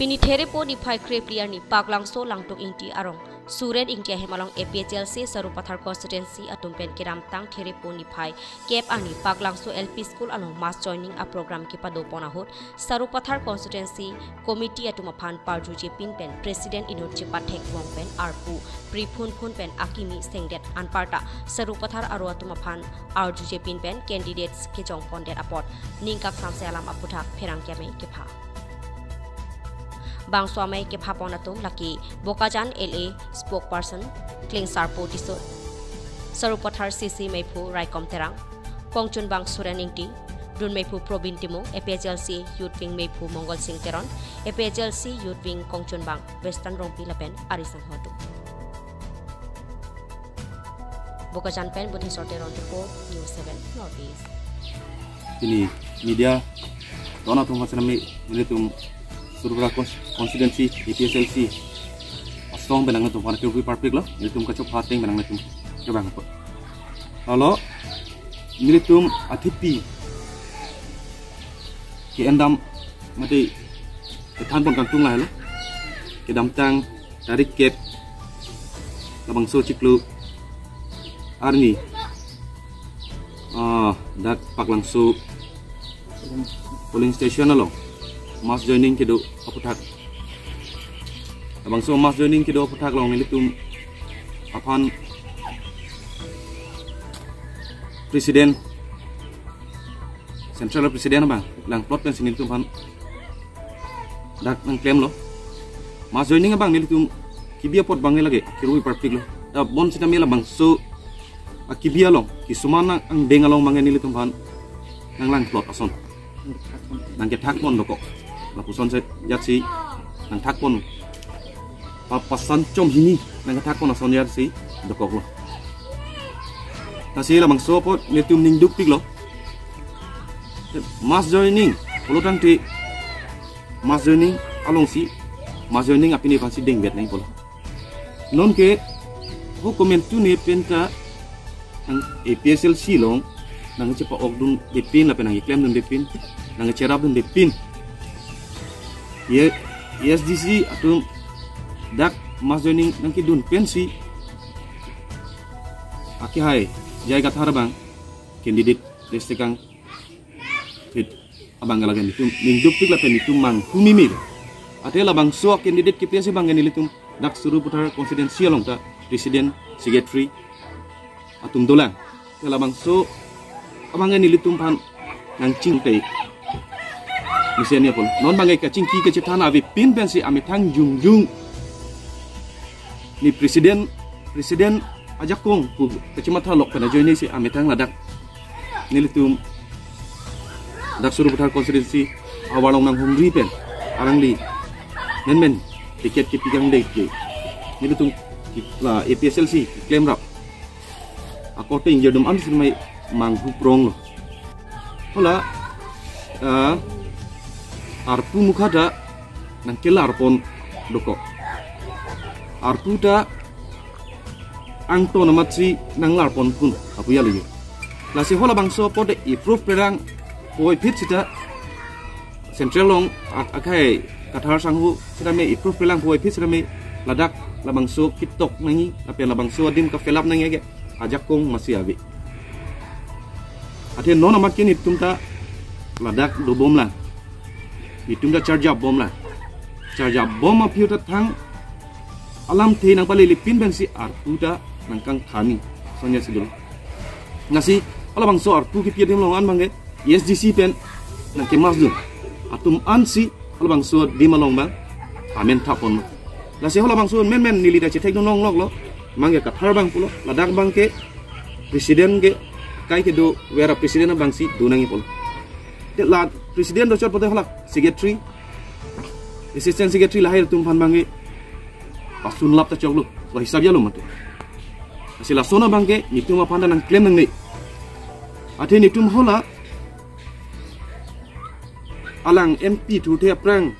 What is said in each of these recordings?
Pini there po ni phai kre player ni Paklang So Langtok Ingti Arong Suren Ingti Hemalong APHLC Sarupathar constituency atumpen kiramtang there po ni phai Kep ani Paklang So LP School along mass joining a program ki padopona hot Sarupathar constituency committee atumaphan parju je pinpen president inurchi pathek wongpen arpu pripun pen akimi sengdet anparta Sarupathar aro atumaphan arju je pinpen candidates ke jong pondet apot ningkak samse alam aputhak pherang kyame kepha Bang Swamay ke Paponatum Laki Bokajan LA spokesperson Kling Sarpo Tiso Sarupathar CC Maipu Raikom Terang Kongchun Bang Suraningti Dun Maipu Probin Timo APHLC Youth Wing Maipu Mongol Sing Teron APHLC Youth Wing Kongchun Bang Western Rompi Lapen Arisang Hotu Bokajan Pen Buddhi Sorteron Tipo News 7 Northeast Ini media Dona Tung Hasanami Militum Suruh constituency APHLC asong benang itu pada kerugi parpik lah militum kacau pating benang itu kebang apa kalau militum atipi ke endam mati ketan pun kantung lah lo ke damtang dari kep labang so ciklu arni dat Paklang So polling station lo mass joining kido aputhak abang so mass joining kido aputhak long militum apan presiden central presiden abang lang plot pen sinitum pan dak nang claim lo mass joining abang militum kibia pot bangai lagi kirui perfect lo da bon sita mela bang so akibia long kisumana ang dengalong mangai militum pan nang lang plot ason nang ketak mon lokok lapuson saya jatsi nang takpon papasan com hini nang takpon ason jatsi dokok lo nasi lamang sopot netum ning duktik lo mass joining polotang ti mass joining along si mass joining apini pasti deng bet nang polo non ke ho komen tu ne penta nang APHLC long nang cepa ogdun depin la penang iklem dun depin nang cerap dun depin ESDC atau dak mass joining nang kidun pensi aki hai jai kathar bang candidate listikang fit abang galagan itu mingdup tik lapen itu mang humimir atela bang so candidate KPSC bang ganilitum dak Surupathar constituency long ta president secretary atum dolang tela bang so abang ganilitum pan nang cingtai misalnya pun non bangai kacing ki keciptaan avi pin pensi amitang jungjung ni presiden ajakong pu kecamatan lok pada join ni si amitang ladak nilitum dak Surupathar constituency awalong nang humri pen arang li men tiket ki pigang dek ki nilitum la APHLC claim rap according jadum am sinmai manghu prong lo hola arpu mukhada nang kelar pon doko arpu da angto namatsi nang lar pon pun apu ya liyo lasi hola bangso pode improve perang poi pit sita central long akai kathar sanghu sita me improve perang poi pit sita me ladak labangso kitok nangi ape labangso dim ka felap nangi ge ajak kong masih abi ate non amakin itumta ladak do bom lang itum da charge bom lah charge bom apiu ta thang alam the nang pali lipin bensi arpu da nangkang thani sonya sidul ngasi ala bang so arpu ki piadim longan bangge ESDC pen nang kemas dun atum ansi ala bang so di malong bang amen tapon lasi hola bang so men nili da cetek dun long lok lo mangge ka thar bang pulo ladak bang ke presiden ke kai ke do wera presiden bang si dunangi pulo de la presiden do chot pote hola secretary assistant secretary lahir tumpan bangi pasun lap ta choglu wa hisab ya lo mate asila sona bangi nitum apanda nang claim nang ni ate nitum hola alang MP tu the prang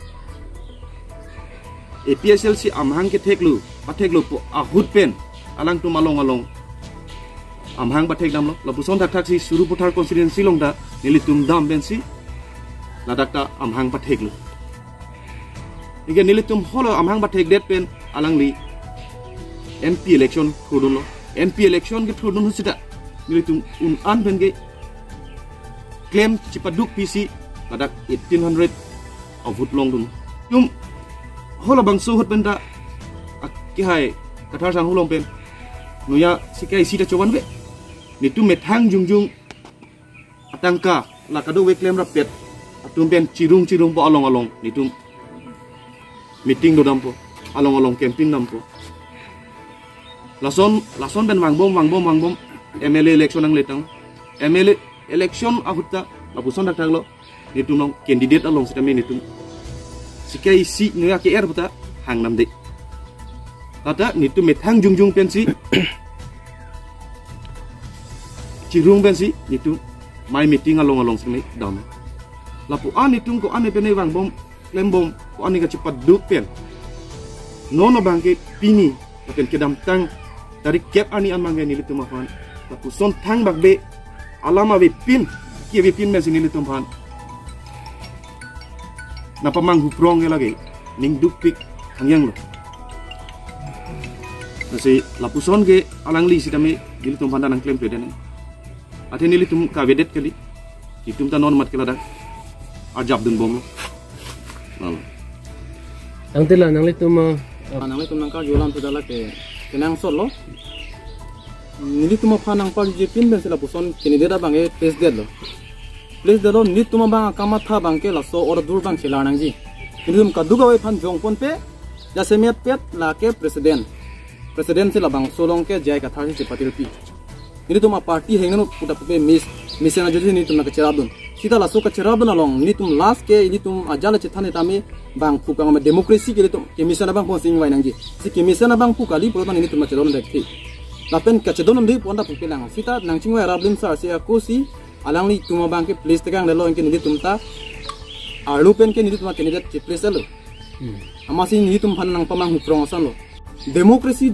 APHLC amhang ke theklu patheklu po ahut pen alang tu malong amhang bathek dam lo lapuson thak si Surupathar constituency long da nilitum dam bensi ladakta amhang patheklu Ikan nilitum holo amhang batek det pen alang li MP election thudun lo MP election ke thudun husida nilitum an pen ge claim cipaduk PC kadak 1800 avut long dun tum holo bang suhut benda ki hai kathar sang hulong pen nuya sikai sida coban be nitum methang jungjung atangka la kado we claim rapet atum pen cirung po along nitum meeting do dampo along camping dampo lason ben wangbom MLA election ang letang MLA election ahuta lapuson dak taglo nitum long candidate along sitame nitum sikai si nuya ke buta hang namde kata nitum methang jungjung pensi cirung pensi nitum mai meeting along sini dam lapu an nitum ko ane pene wangbom lembom ko ani ka cepat duk pen nono bangke pini pen kedam tang dari kep ani an mangge ni litum afan lapu son tang bagbe alama be pin ki be pin mes ni litum fan napa mang huprong lagi ning duk pik hangyang lo nasi lapu son ge alang li sidame ni litum fan nang claim peden ate ni litum ka vedet kali litum ta non mat kala dak ajab dun bom ang tila nang litum nangkar jualan tu dalam ke kenang solo nili tuma panang par jepin ben sila puson kini deda bange place dead lo nili tuma bang kamatha bangke la so or dur bang khilanang ji nili tum kaduga we phan jong pon pe ja semet pet la ke president sila bang solong ke jai ka thari se patil pi nili tuma party hengno puta pe misena jodi nili tum na ke cherabun sita la so ka cherabun along nili tum last ke nili tum ajala chethane tami bang pukang ma demokrasi ke litum ke misena bang posing wainang ji si ke misena bang pukali putan nili tum na chedon dekhi lapen ka chedon ndi ponda pupelang sita nangching wa rablim sar se ko si alang li tuma bang ke place tegang lelo ke nili tum ta alu pen ke nili tum candidate ke place lo amasi nili tum phan nang pamang huprong asan lo demokrasi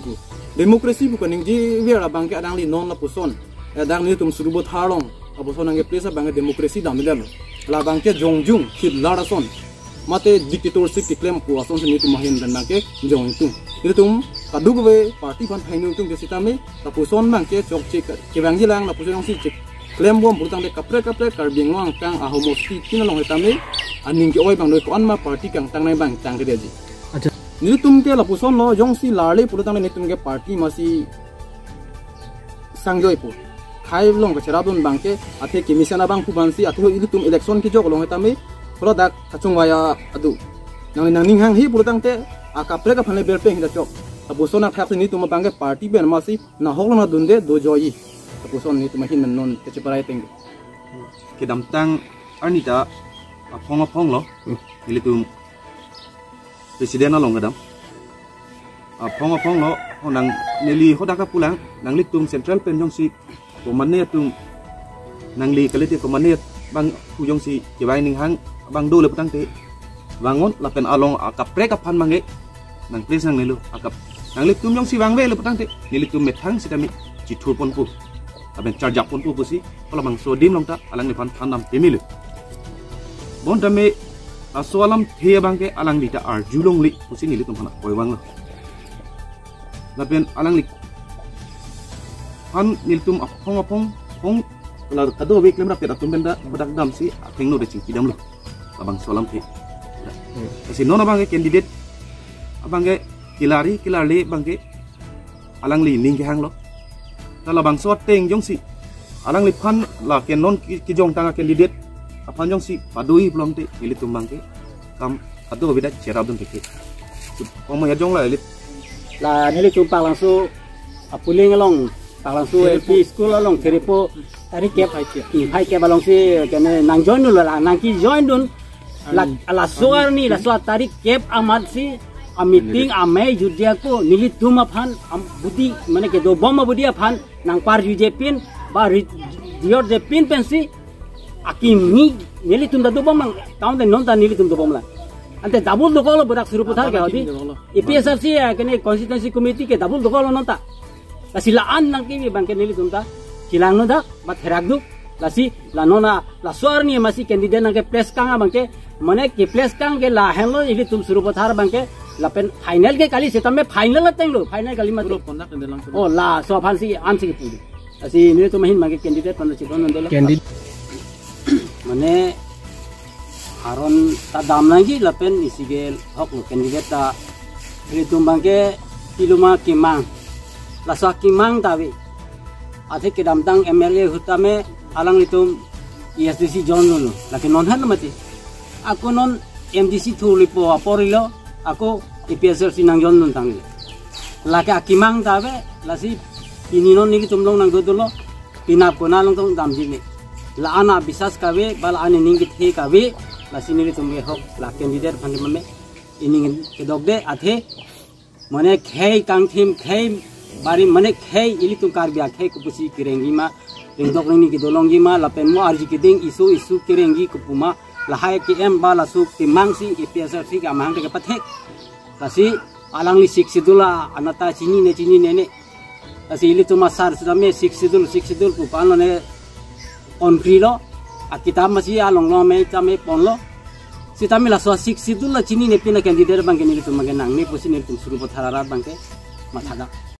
ku demokrasi bukan ning ji wera bang ke adang li non la puson adang nili tum surubot harong aboson ang place bang demokrasi damidalo la bang ke jongjung khid larason mate dictatorship ki claim ko ason se ni tum mahin dan bang ke jongtung itu tum kadugwe party ban phainu tum desita me ta puson bang ke chok chik ke bang jilang la puson si chik claim bom burtang de kapre kar bing long kang a homosti kinalong etame aning ke oi bang noi ko anma party kang tang nai bang tang de ji acha ni tum ke la puson lo jong si larle purutang ni tum ke party masi sangjoipur khai long ke cheradun bangke athe ki misana bang pu bansi athe ho tum election ki jog long etame product kachung waya adu nang ning hang hi purutang te akapre ka phane berpe hinda chok abusona thak ni tum bangke party ben masi na hokla dunde do joyi abuson ni tum hin non te cheparai teng kedam tang anita apong lo nilitum presiden along kadam apong lo nang nili hodaka pulang nang litum central pen jong si komane tum nang li kalite komane bang kujong si jewai ning hang bang do le petang te bangun lapen along akapre kapan mange nang place nang nilu akap nang litum jong si bang be le petang te nilitum methang sidami citur pon pu aben charjak pon pu si kala bang sodim long ta alang ni pan thanam temilu bon dame asoalam the bangke alang dita ar julong li pusi nilitum hana koiwang lo lapen alang li han niltum apong lar kado we klem rapet atum benda badak dam si atheng no de cing kidam lo abang solam the si nona bangke candidate abangke kilari bangke alang li ning ke hang lo tala bang so teng jong si alang li phan la ken non ki jong tanga candidate apan jong si padui belum te nilitum bangke kam kado beda cerabun te poma ya jong la elit la nilitum pak langsung apuling along pak langsung LP school along teripo tari kep hai kep along si kene nang join dun la nang ki join dun la soar ni la soar tari kep amat si a meeting ame judia ko nilitum aphan budi mane ke do bom budi aphan nang par juje pin ba dior je pin pensi akim ni nilitum da do bom taun de non ta nilitum do bom la ante double do kolo berak suruh putar ke hodi IPSRC kene constituency committee ke double do kolo non ta silaan nang ki bangke nilitum ta silang no dak bat herak du lasi la nona la suar ni masih candidate nang ke place kang bangke mane ke place kang ke la hello ili tum suru pathar bangke la pen final ke kali se tame final la tenglo final kali mat kondak de lang oh la so phan si an si puli asi ni tum hin bangke candidate pan si don ndola candidate mane haron ta dam lagi la pen isigel hok lo candidate ta ili tum bangke kiluma kimang la so kimang tawi ate ke damtang MLA hutame alang litum ESDC John Lulu laki non han mati aku non MDC thulipo aporilo aku EPSL sinang John Lulu tangli laki akimang tabe lasi ini non niki tumlong nang dodolo pinap ko nalong tong damjini la ana bisas kawe bal ane ningit he kawe lasi nili tumge hok la candidate phandi mame ini ke dogde athe mane khei kang thim khei bari mane khei ili tum kar bia khei kupusi kirengi ma ringdok ni ki dolongi ma lapen mo arji kiding isu kirengi kupuma lahai ki em bala su ki mangsi EPSL si ka mang ke pathek kasi alang li siksidula anata chini ne ne kasi ili tum sar sudame siksidul ku pano ne on krilo akita masi along lo me chame ponlo sitami la so siksidul la chini ne pina candidate bangke ni tum magenang ni pusi ne tum suru pathara bangke mathada